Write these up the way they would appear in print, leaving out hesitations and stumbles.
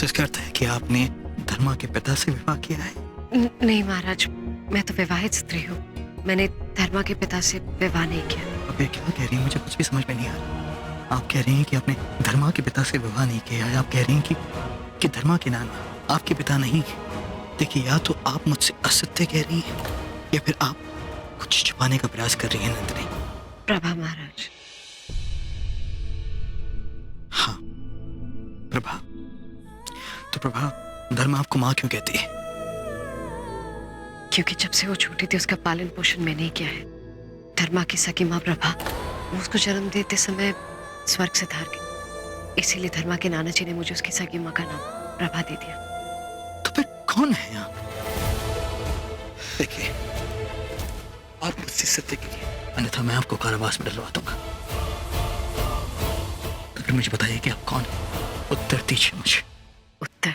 तो इसका अर्थ है कि आपने धर्मा के पिता से विवाह किया है? नहीं महाराज, मैं तो विवाहित स्त्री हूँ। मैंने धर्मा के पिता से विवाह नहीं किया। अब ये क्या कह रही हैं? मुझे कुछ भी समझ में नहीं आ रहा। आप कह रही हैं कि आपने धर्मा के पिता से विवाह नहीं किया है। आप कह रही हैं कि धर्मा के नाना आपके पिता नहीं। देखिए, या तो आप मुझसे असत्य कह रही हैं या फिर आप कुछ छुपाने का प्रयास कर रही हैं नंदिनी। प्रभा महाराज। हाँ प्रभा। तो प्रभा, धर्मा आपको माँ क्यों कहती है? क्योंकि जब से वो छोटी थी उसका पालन पोषण मैंने ही किया है। धर्मा की सगी माँ प्रभा, वो उसको जन्म देते समय स्वर्ग से धार गई। इसीलिए धर्मा के नाना जी ने मुझे उसकी सगी माँ का नाम प्रभा दे दिया। तो फिर कौन है आप? देखिए, आप मुझसे सत्य कीजिए, अन्यथा मैं आपको कारावास में डलवा दूंगा। तो फिर मुझे बताइए कि आप कौन हैं? उत्तर दीजिए मुझे। उत्तर?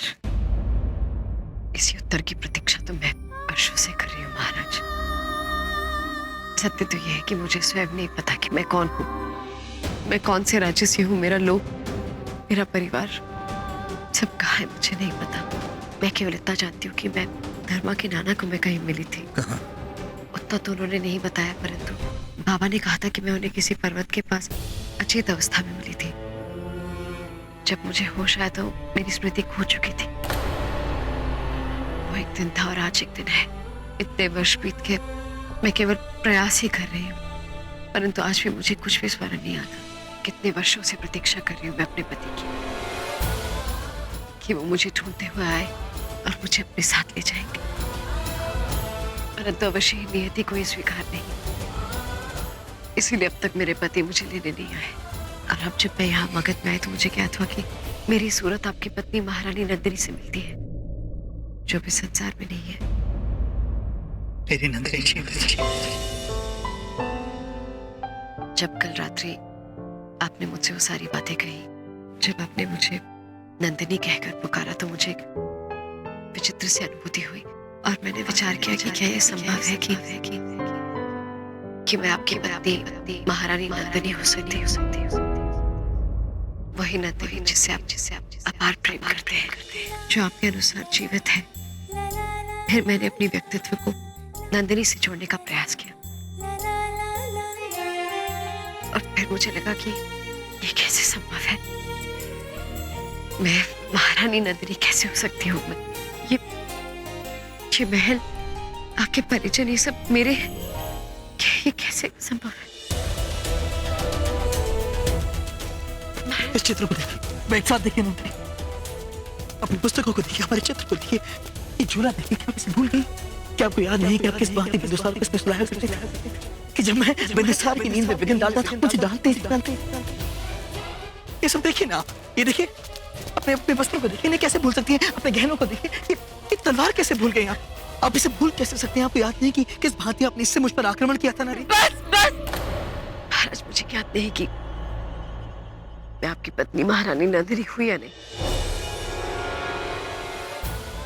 इसी उत्तर की प्रतीक्षा तो मैं वर्षों से कर रही हूँ महाराज। सत्य तो यह है कि मुझे स्वयं नहीं पता कि मैं कौन हूँ। मैं कौन से राज्य से हूँ, मेरा लोग, मेरा परिवार सब कहाँ है मुझे नहीं पता। मैं केवल इतना जानती हूँ कि मैं धर्मा के नाना को मैं कहीं मिली थी। कहाँ? उतना तो उन्होंने नहीं बताया, परंतु बाबा ने कहा था कि मैं उन्हें किसी पर्वत के पास अचेत अवस्था में मिली थी। जब मुझे होश आया तो मेरी स्मृति खो चुकी थी। वो एक दिन था और आज एक दिन है। इतने वर्ष बीत के मैं केवल प्रयास ही कर रही हूँ, परंतु आज भी मुझे कुछ भी स्मरण नहीं आता। कितने वर्षों से प्रतीक्षा कर रही हूँ मैं अपने पति की, कि वो मुझे ढूंढते हुए आए और मुझे अपने साथ ले जाएंगे, परंतु अवश्य ही नियति को स्वीकार नहीं। इसीलिए अब तक मेरे पति मुझे लेने नहीं आए। और अब जब मैं यहाँ मगध में आई तो मुझे ज्ञात हुआ कि मेरी सूरत आपकी पत्नी महारानी नंदिनी से मिलती है, जो भी संसार में नहीं है। मेरी नंदिनी जी। जब कल रात्रि आपने मुझसे वो सारी बातें कही, जब आपने मुझे नंदिनी कहकर पुकारा, तो मुझे एक विचित्र सी अनुभूति हुई और मैंने विचार किया कि क्या ये संभव है कि मैं आपकी पत्नी महारानी नंदिनी हो सकती हूँ। वही नंदिनी जिससे आप अपार प्रेम करते हैं, जो आपके अनुसार जीवित है। फिर मैंने अपनी व्यक्तित्व को नंदिनी से जोड़ने का प्रयास किया और फिर मुझे लगा कि ये कैसे संभव है। मैं महारानी नंदिनी कैसे हो सकती हूँ? ये महल, आपके परिजन, ये सब मेरे, ये कैसे संभव है? इस चित्र को देखिए, मैं एक साथ देखिए नंदिनी। अपनी पुस्तकों को देखिए, हमारे चित्र को देखिए, ये झूला देखिए। क्या आप इसे भूल गई? क्या आपको याद नहीं कि आप किस बात की बिंदुसार को किसने सुलाया करते थे? कि जब मैं बिंदुसार की नींद में विघ्न डालता था, मुझे डांटते। ये सब देखिए ना, ये देखिए, अपने वस्त्रों को देखिए, कैसे भूल सकती हैं? अपने गहनों को देखिए, ये तलवार कैसे भूल गई आप? आप इसे भूल कैसे सकते हैं? आपको याद नहीं कि किस भांति आपने इससे मुझ पर आक्रमण किया था नारी? बस महाराज, मुझे याद नहीं कि मैं आपकी पत्नी महारानी नंदिनी हुई या नहीं,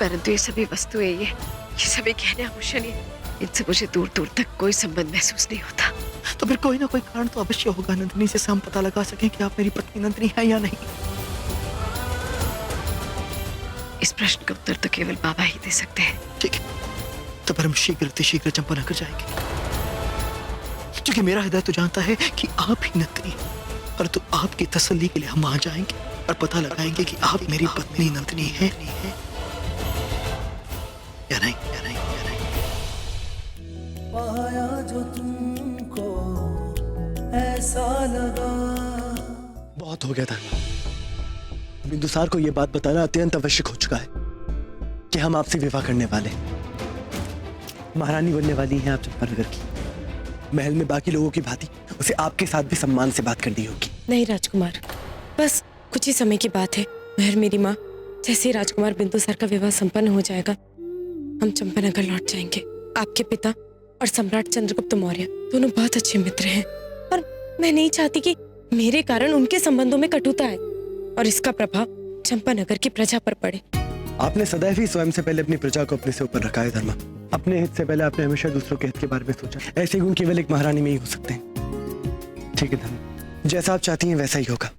परंतु ये सभी वस्तुएं, ये सभी गहने आभूषण, इनसे मुझे दूर दूर तक कोई संबंध महसूस नहीं होता। तो फिर कोई ना कोई कारण तो अवश्य होगा नंदिनी, से हम पता लगा सकें कि आप मेरी पत्नी नंदिनी है या नहीं। इस प्रश्न का उत्तर तो केवल बाबा ही दे सकते हैं। ठीक है, तो फिर हम शीघ्र चंपानगर जाएंगे, क्योंकि मेरा हृदय तो जानता है कि आप ही नंदिनी, परंतु आपकी तसल्ली के लिए हम वहां जाएंगे और पता लगाएंगे कि आप मेरी पत्नी नंदिनी हैं या नहीं। पाया जो तुमको ऐसा लगा। बहुत हो गया धर्मा। बिंदुसार को यह बात बताना अत्यंत आवश्यक हो चुका है कि हम आपसे विवाह करने वाले, महारानी बनने वाली हैं आप चंपानगर की। महल में बाकी लोगों की भांति उसे आपके साथ भी सम्मान से बात करनी होगी। नहीं राजकुमार, बस कुछ ही समय की बात है। मैं और मेरी माँ, जैसे ही राजकुमार बिंदुसार का विवाह संपन्न हो जाएगा, हम चंपानगर लौट जाएंगे। आपके पिता और सम्राट चंद्रगुप्त मौर्य दोनों बहुत अच्छे मित्र हैं और मैं नहीं चाहती कि मेरे कारण उनके संबंधों में कटुता आए और इसका प्रभाव चंपानगर की प्रजा पर पड़े। आपने सदैव ही स्वयं से पहले अपनी प्रजा को अपने से ऊपर रखा है धर्मा। अपने हित से पहले आपने हमेशा दूसरों के हित के बारे में सोचा। ऐसे गुण केवल एक महारानी में ही हो सकते हैं। ठीक है धर्मा, जैसा आप चाहती हैं वैसा ही होगा।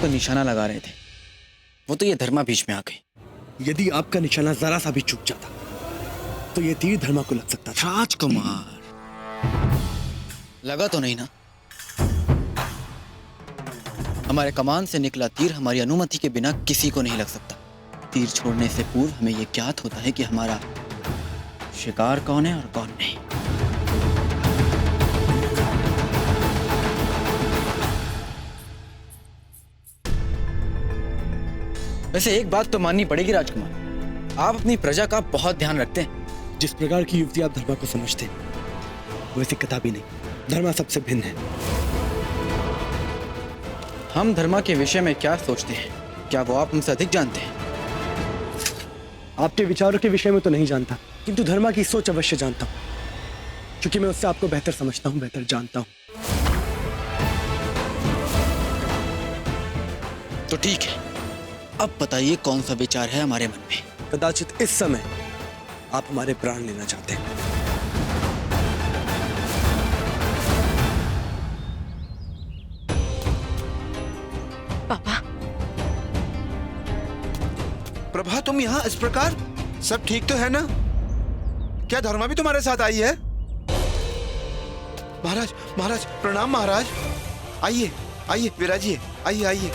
तो निशाना लगा रहे थे, वो तो ये धर्मा बीच में आ गई। यदि आपका निशाना जरा सा भी चूक जाता तो ये तीर धर्मा को लग सकता था। राजकुमार, लगा तो नहीं ना? हमारे कमान से निकला तीर हमारी अनुमति के बिना किसी को नहीं लग सकता। तीर छोड़ने से पूर्व हमें यह ज्ञात होता है कि हमारा शिकार कौन है और कौन नहीं। वैसे एक बात तो माननी पड़ेगी राजकुमार, आप अपनी प्रजा का बहुत ध्यान रखते हैं। जिस प्रकार की युवती आप धर्मा को समझते हैं वैसी कदापि नहीं। धर्मा सबसे भिन्न है। हम धर्मा के विषय में क्या सोचते हैं, क्या वो आप हमसे अधिक जानते हैं? आपके विचारों के विषय में तो नहीं जानता, किंतु धर्मा की सोच अवश्य जानता हूं, क्योंकि मैं उससे आपको बेहतर समझता हूं, बेहतर जानता हूं। तो ठीक है, अब बताइए कौन सा विचार है हमारे मन में? कदाचित इस समय आप हमारे प्राण लेना चाहते हैं। पापा, प्रभा, तुम यहाँ इस प्रकार? सब ठीक तो है ना? क्या धर्मा भी तुम्हारे साथ आई है? महाराज, महाराज, प्रणाम महाराज। आइए, आइए, विराजिए, आइए, आइए।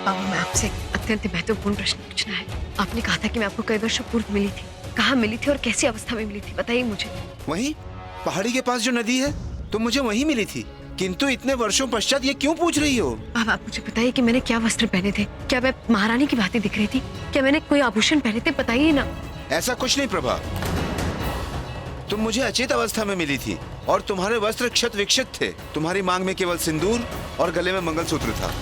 पापा, मैं आपसे एक अत्यंत महत्वपूर्ण प्रश्न पूछना है। आपने कहा था कि मैं आपको कई वर्षों पूर्व मिली थी। कहाँ मिली थी और कैसी अवस्था में मिली थी, बताइए मुझे। वहीं पहाड़ी के पास जो नदी है, तुम मुझे वहीं मिली थी। किंतु इतने वर्षों पश्चात ये क्यों पूछ रही हो? अब आप मुझे बताइए कि मैंने क्या वस्त्र पहने थे? क्या मैं महारानी की भांति दिख रही थी? क्या मैंने कोई आभूषण पहने थे? बताइए ना। ऐसा कुछ नहीं प्रभा, तुम मुझे अचेत अवस्था में मिली थी और तुम्हारे वस्त्र क्षत विक्षत थे। तुम्हारी मांग में केवल सिंदूर और गले में मंगलसूत्र था।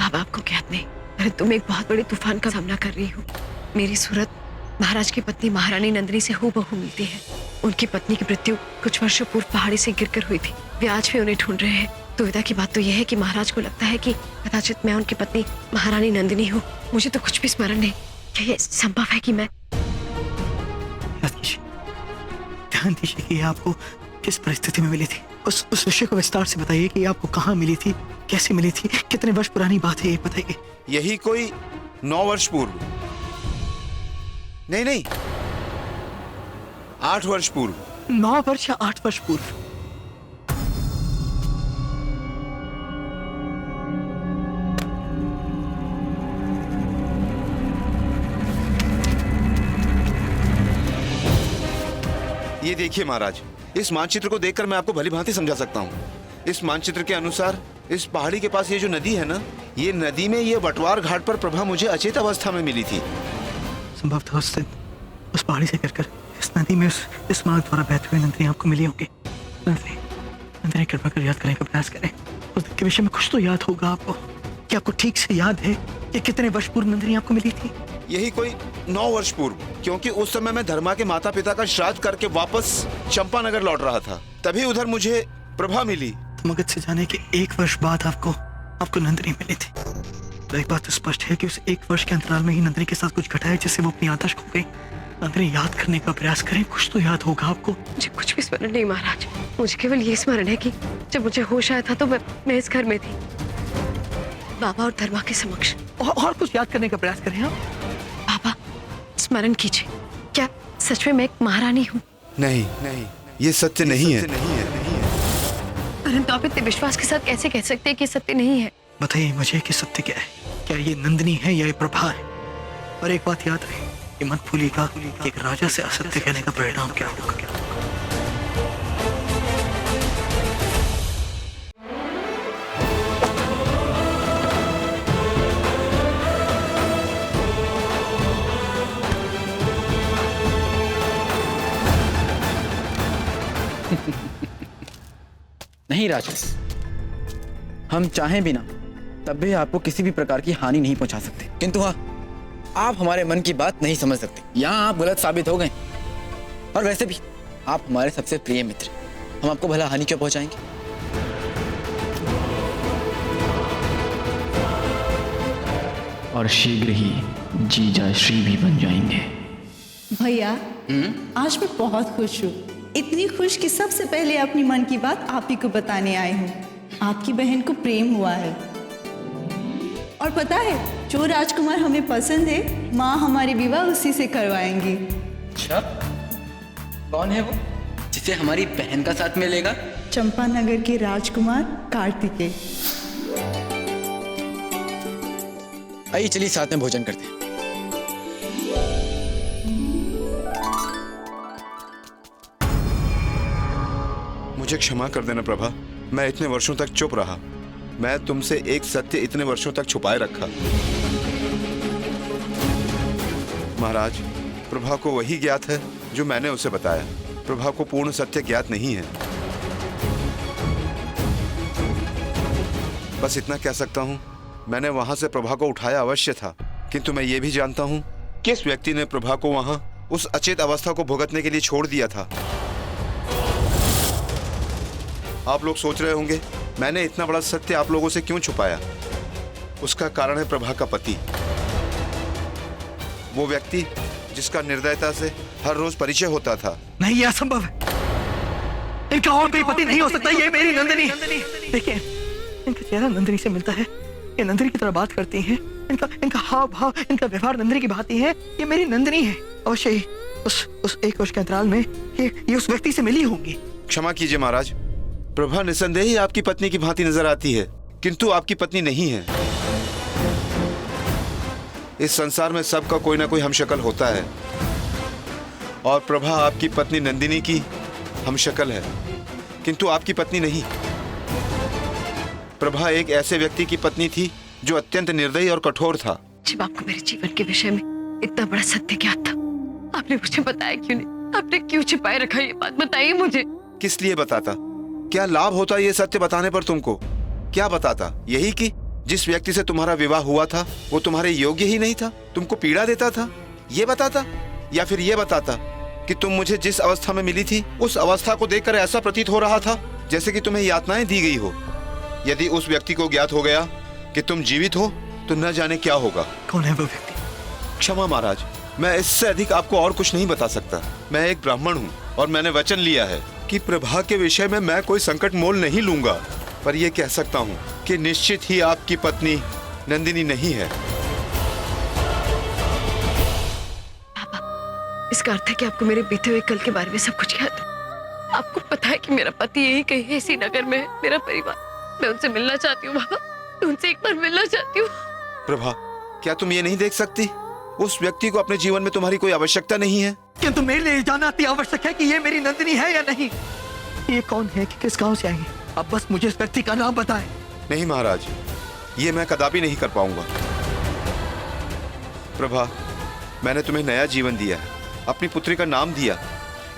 अब आपको ज्ञात नहीं, परंतु मैं एक बहुत बड़े तूफान का सामना कर रही हूँ। मेरी सूरत महाराज की पत्नी महारानी नंदिनी से हूबहू मिलती है। उनकी पत्नी की मृत्यु कुछ वर्षों पूर्व पहाड़ी से गिरकर हुई थी। वे आज भी उन्हें ढूंढ रहे हैं। दुविधा की बात तो यह है कि महाराज को लगता है कि कदाचित मैं उनकी पत्नी महारानी नंदिनी हूँ। मुझे तो कुछ भी स्मरण नहीं। क्या ये संभव है कि मैं? ध्यान दीजिए कि आपको किस परिस्थिति में मिली थी। उस विषय को विस्तार से बताइए कि आपको कहाँ मिली थी, कैसे मिली थी, कितने वर्ष पुरानी बात है, ये बताइए। यही कोई 9 वर्ष पूर्व, नहीं, 8 वर्ष पूर्व। 9 वर्ष या 8 वर्ष पूर्व? ये देखिए महाराज, इस मानचित्र को देखकर मैं आपको भली भांति समझा सकता हूँ। इस मानचित्र के अनुसार इस पहाड़ी के पास ये जो नदी है ना, ये नदी में ये वटवार घाट पर प्रभा मुझे अचेत अवस्था में मिली थी। संभवतः उस दिन उस पहाड़ी से गिरकर इस नदी में इस मार्ग द्वारा बहते हुए नंदिनी आपको मिली होंगी। नंदिनी कृपा कर याद करने का प्रयास करें। उस दिन के विषय में कुछ तो याद होगा आपको। क्या आपको ठीक से याद है कि कितने वर्ष पूर्व नंदिनी आपको मिली थी? यही कोई 9 वर्ष पूर्व, क्योंकि उस समय मैं धर्मा के माता पिता का श्राद्ध करके वापस चंपानगर लौट रहा था। तभी उधर मुझे प्रभा मिली। तो मगध से जाने के 1 वर्ष बाद आपको नंदिनी मिली थी। तो एक बात तो स्पष्ट है कि उस 1 वर्ष के अंतराल में ही नंदिनी के साथ कुछ घटा है, जिससे वो अपनी आदर्श खो गई। नंदिनी याद करने का प्रयास करें, कुछ तो याद होगा आपको। मुझे कुछ भी स्मरण नहीं महाराज। मुझे केवल ये स्मरण है कि जब मुझे होश आया था तो मैं इस घर में थी, बाबा और धर्मा के समक्ष। और कुछ याद करने का प्रयास करें आप। बाबा, स्मरण कीजिए, क्या सच में मैं एक महारानी हूँ? नहीं, ये सत्य नहीं है। परंतु आप इतने विश्वास के साथ कैसे कह सकते हैं कि सत्य नहीं है? बताइए मुझे कि सत्य क्या है। क्या ये नंदिनी है या ये प्रभा है? और एक बात याद रहे, ये मत भूलिएगा कि एक राजा से असत्य कहने का परिणाम क्या होगा। नहीं राजस, हम चाहें भी ना तब भी आपको किसी भी प्रकार की हानि नहीं पहुंचा सकते। किंतु हाँ, आप हमारे मन की बात नहीं समझ सकते। यहाँ आप गलत साबित हो गए। और वैसे भी आप हमारे सबसे प्रिय मित्र, हम आपको भला हानि क्यों पहुंचाएंगे? और शीघ्र ही जीजा श्री भी बन जाएंगे। भैया, आज मैं बहुत खुश हूँ। इतनी खुश कि सबसे पहले अपनी मन की बात आप ही को बताने आई हूँ। आपकी बहन को प्रेम हुआ है और पता है जो राजकुमार हमें पसंद है माँ हमारी विवाह उसी से करवाएंगी। अच्छा, कौन है वो जिसे हमारी बहन का साथ मिलेगा? चंपानगर के राजकुमार कार्तिकेय। आइए चलिए साथ में भोजन करते हैं। मुझे क्षमा कर देना प्रभा, मैं इतने वर्षों तक चुप रहा। मैं तुमसे एक सत्य इतने वर्षों तक छुपाए रखा। महाराज, प्रभा को वही ज्ञात है जो मैंने उसे बताया। प्रभा को पूर्ण सत्य ज्ञात नहीं है। बस इतना कह सकता हूँ, मैंने वहां से प्रभा को उठाया अवश्य था, किंतु मैं ये भी जानता हूँ किस व्यक्ति ने प्रभा को वहां उस अचेत अवस्था को भुगतने के लिए छोड़ दिया था। आप लोग सोच रहे होंगे मैंने इतना बड़ा सत्य आप लोगों से क्यों छुपाया। उसका कारण है प्रभा का पति, वो व्यक्ति जिसका निर्दयता से हर रोज परिचय होता था। नहीं, यह असंभव है। इनका और कोई पति नहीं हो सकता। ये मेरी नंदिनी। देखिए, इनका चेहरा नंदिनी से मिलता है। ये नंदिनी की तरह बात करती हैं। इनका हाव भाव, इनका व्यवहार नंदिनी की भांति है। ये मेरी नंदिनी है। अवश्य ही उस एक वर्ष के अंतराल में ये उस व्यक्ति से मिली होंगी। क्षमा कीजिए महाराज, प्रभा निसंदेह ही आपकी पत्नी की भांति नजर आती है, किंतु आपकी पत्नी नहीं है। इस संसार में सबका कोई ना कोई हमशक्ल होता है, और प्रभा आपकी पत्नी नंदिनी की हमशक्ल है, किंतु आपकी पत्नी नहीं। प्रभा एक ऐसे व्यक्ति की पत्नी थी जो अत्यंत निर्दयी और कठोर था। जब आपको मेरे जीवन के विषय में इतना बड़ा सत्य ज्ञात था, आपने मुझे बताया क्यों नहीं? आपने क्यों छिपाए रखा? ये बात बताइए मुझे। किस लिए बताता? क्या लाभ होता ये सत्य बताने पर तुमको? क्या बताता? यही कि जिस व्यक्ति से तुम्हारा विवाह हुआ था वो तुम्हारे योग्य ही नहीं था, तुमको पीड़ा देता था, ये बताता? या फिर ये बताता कि तुम मुझे जिस अवस्था में मिली थी उस अवस्था को देखकर ऐसा प्रतीत हो रहा था जैसे कि तुम्हें यातनाएं दी गई हो। यदि उस व्यक्ति को ज्ञात हो गया कि तुम जीवित हो तो न जाने क्या होगा। कौन है वो व्यक्ति? क्षमा महाराज, मैं इससे अधिक आपको और कुछ नहीं बता सकता। मैं एक ब्राह्मण हूँ और मैंने वचन लिया है कि प्रभा के विषय में मैं कोई संकट मोल नहीं लूंगा, पर यह कह सकता हूँ कि निश्चित ही आपकी पत्नी नंदिनी नहीं है। पापा, इसका अर्थ है कि आपको मेरे बीते हुए कल के बारे में सब कुछ याद है। आपको पता है कि मेरा पति यही कहीं है, इसी नगर में है, मेरा परिवार। मैं उनसे मिलना चाहती हूँ पापा, उनसे एक बार मिलना चाहती हूँ। प्रभा, क्या तुम ये नहीं देख सकती उस व्यक्ति को अपने जीवन में तुम्हारी कोई आवश्यकता नहीं है? किंतु मेरे लिए जानना अति आवश्यक है कि ये मेरी नंदिनी है या नहीं। ये कौन है, कि किस गांव से आई है? अब बस मुझे इस व्यक्ति का नाम बताएं। नहीं महाराज, ये मैं कदापि नहीं कर पाऊंगा। प्रभा, मैंने तुम्हें नया जीवन दिया है, अपनी पुत्री का नाम दिया,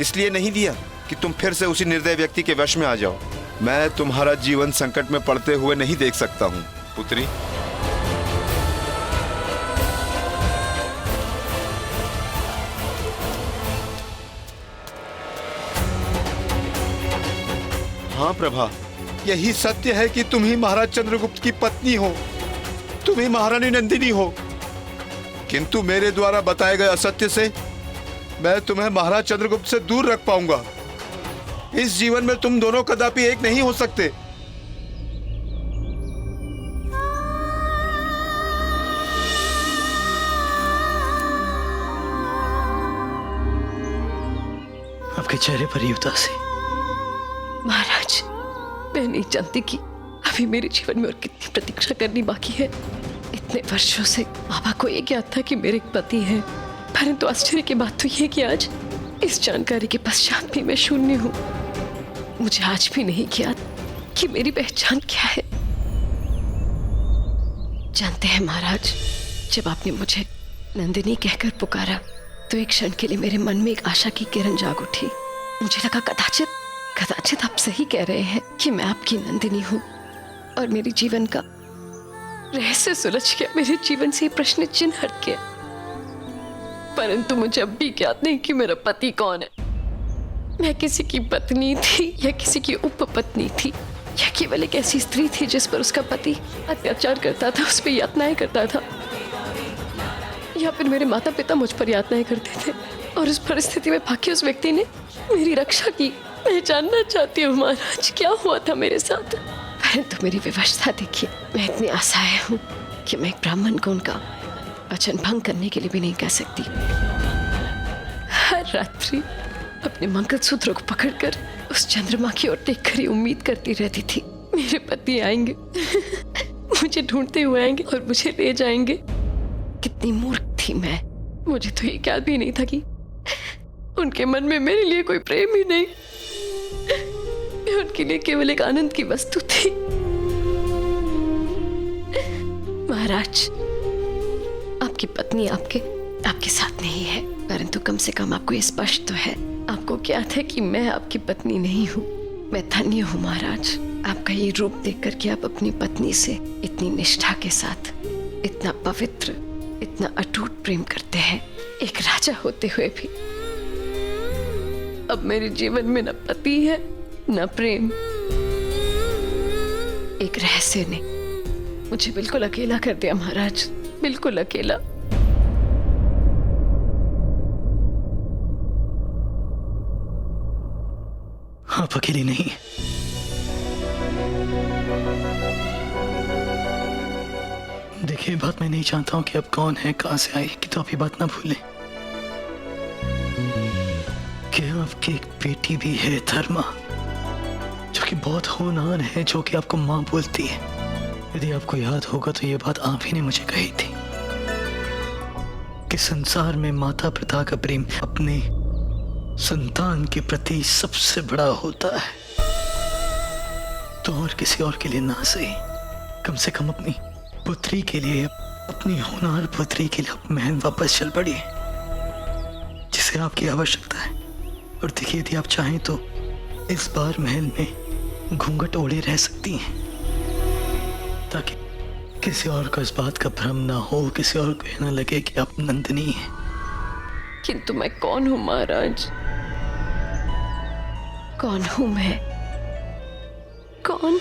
इसलिए नहीं दिया कि तुम फिर से उसी निर्दय व्यक्ति के वश में आ जाओ। मैं तुम्हारा जीवन संकट में पड़ते हुए नहीं देख सकता हूँ पुत्री। हाँ प्रभा, यही सत्य है कि तुम ही महाराज चंद्रगुप्त की पत्नी हो, तुम ही महारानी नंदिनी हो, किंतु मेरे द्वारा बताए गए असत्य से मैं तुम्हें महाराज चंद्रगुप्त से दूर रख पाऊंगा। इस जीवन में तुम दोनों कदापि एक नहीं हो सकते। आपके चेहरे पर ही उदासी। महाराज, मैं नहीं जानती कि अभी मेरे जीवन में और कितनी प्रतीक्षा करनी बाकी है। इतने वर्षों से बाबा को ये ज्ञात था कि मेरे एक पति हैं, परंतु आश्चर्य की बात तो ये कि आज इस जानकारी के पश्चात भी मैं शून्य हूँ। मुझे आज भी नहीं ज्ञात कि मेरी पहचान क्या है। जानते हैं महाराज, जब आपने मुझे नंदिनी कहकर पुकारा तो एक क्षण के लिए मेरे मन में एक आशा की किरण जाग उठी। मुझे लगा कदाचित आप सही कह रहे हैं कि मैं आपकी नंदिनी हूँ और मेरे जीवन का रहस्य सुलझ गया, मेरे जीवन से प्रश्न चिन्ह हट गया। परंतु मुझे अब भी ज्ञात नहीं कि मेरा पति कौन है। मैं किसी की पत्नी थी या किसी की उपपत्नी थी, या केवल एक ऐसी स्त्री थी जिस पर उसका पति अत्याचार करता था, उस पर यातनाएं करता था, या फिर मेरे माता पिता मुझ पर यातनाएं करते थे। और उस परिस्थिति में बाकी उस व्यक्ति ने मेरी रक्षा की। मैं जानना चाहती हूँ महाराज, क्या हुआ था मेरे साथ? परंतु मेरी विवशता देखिए, मैं इतनी असहाय हूँ कि मैं एक ब्राह्मण को उनका वचन भंग करने के लिए भी नहीं कह सकती। हर रात्रि अपने मंगलसूत्रों को पकड़कर उस चंद्रमा की ओर देखकर ही उम्मीद करती रहती थी मेरे पति आएंगे, मुझे ढूंढते हुए आएंगे और मुझे ले जाएंगे। कितनी मूर्ख थी मैं, मुझे तो ये ख्याल भी नहीं था कि उनके मन में मेरे लिए कोई प्रेम ही नहीं, मैं उनके लिए केवल एक आनंद की वस्तु थी। महाराज, आपकी पत्नी आपके साथ नहीं है, परंतु कम से कम आपको ये स्पष्ट तो है, आपको ज्ञात है कि मैं आपकी पत्नी नहीं हूँ। मैं धन्य हूँ महाराज, आपका ये रूप देखकर कि आप अपनी पत्नी से इतनी निष्ठा के साथ, इतना पवित्र, इतना अटूट प्रेम करते हैं, एक राजा होते हुए भी। अब मेरे जीवन में न पति है न प्रेम। एक रहस्य ने मुझे बिल्कुल अकेला कर दिया महाराज, बिल्कुल अकेला। आप अकेली नहीं। देखिए, बात मैं नहीं चाहता हूं कि अब कौन है, कहां से आएगी, तो आप ये बात ना भूलें कि आपकी एक बेटी भी है धर्मा, जो कि बहुत होनहार है, जो कि आपको मां बोलती है। यदि आपको याद होगा तो ये बात आप ही ने मुझे कही थी कि संसार में माता पिता का प्रेम अपने संतान के प्रति सबसे बड़ा होता है। तो और किसी और के लिए ना सही, कम से कम अपनी पुत्री के लिए, अपनी होनहार पुत्री के लिए आप महल वापस चल पड़ी, जिसे आपकी आवश्यकता है। और देखिए, यदि आप चाहें तो इस बार महल में घूंघट ओढ़े रह सकती हैं, ताकि किसी और को इस बात का भ्रम ना हो, किसी और को यह ना लगे कि आप नंदिनी हैं। किंतु मैं कौन हूँ महाराज? कौन हूँ मैं? कौन?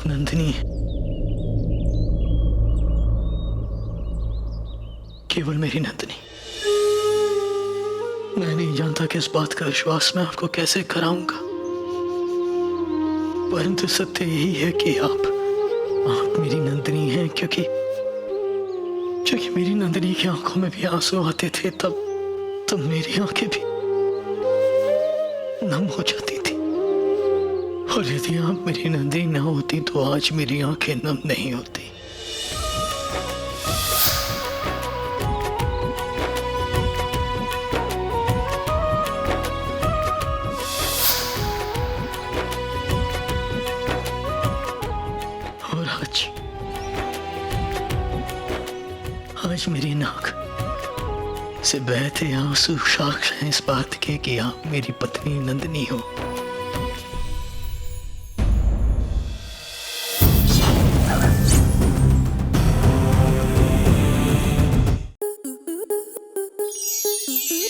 नंदिनी, केवल मेरी नंदिनी। मैं नहीं जानता कि इस बात का विश्वास मैं आपको कैसे कराऊंगा, परंतु सत्य यही है कि आप मेरी नंदिनी हैं, क्योंकि मेरी नंदिनी की आंखों में भी आंसू आते थे, तब मेरी आंखें भी नम हो जाती थी। और यदि आप मेरी नंदिनी ना होती तो आज मेरी आंखें नम नहीं होती। और आज मेरी नाक से बहते आंसू साक्ष्य हैं इस बात के कि आप मेरी पत्नी नंदिनी हो।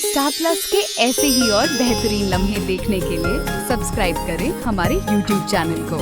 स्टार प्लस के ऐसे ही और बेहतरीन लम्हे देखने के लिए सब्सक्राइब करें हमारे YouTube चैनल को।